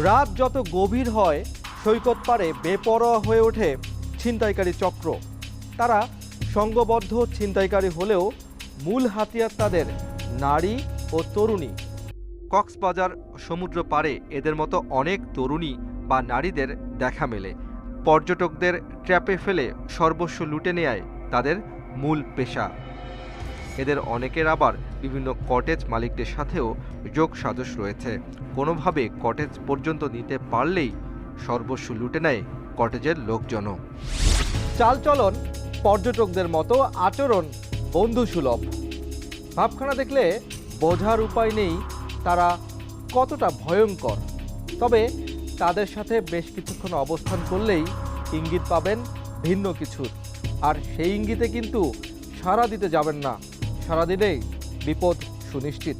রাত যত গভীর হয় সৈকত পাড়ে বেপরোয়া হয়ে ওঠে ছিনতাইকারী চক্র। তারা সংঘবদ্ধ ছিনতাইকারী হলেও মূল হাতিয়ার তাদের নারী ও তরুণী। কক্সবাজার সমুদ্র পাড়ে এদের মতো অনেক তরুণী বা নারীদের দেখা মেলে। পর্যটকদের ট্র্যাপে ফেলে সর্বস্ব লুটে নেয় তাদের মূল পেশা। এদের অনেকের আবার বিভিন্ন কটেজ মালিকদের সাথেও যোগ সাজশ রয়েছে। কোনোভাবে কটেজ পর্যন্ত নিতে পারলেই সর্বস্ব লুটে নেয় কটেজের লোকজনও। চালচলন পর্যটকদের মতো, আচরণ বন্ধুসুলভ। ভাবখানা দেখলে বোঝার উপায় নেই তারা কতটা ভয়ঙ্কর। তবে তাদের সাথে বেশ কিছুক্ষণ অবস্থান করলেই ইঙ্গিত পাবেন ভিন্ন কিছুর। আর সেই ইঙ্গিতে কিন্তু সাড়া দিতে যাবেন না, সাড়া দিলেই বিপদ সুনিশ্চিত।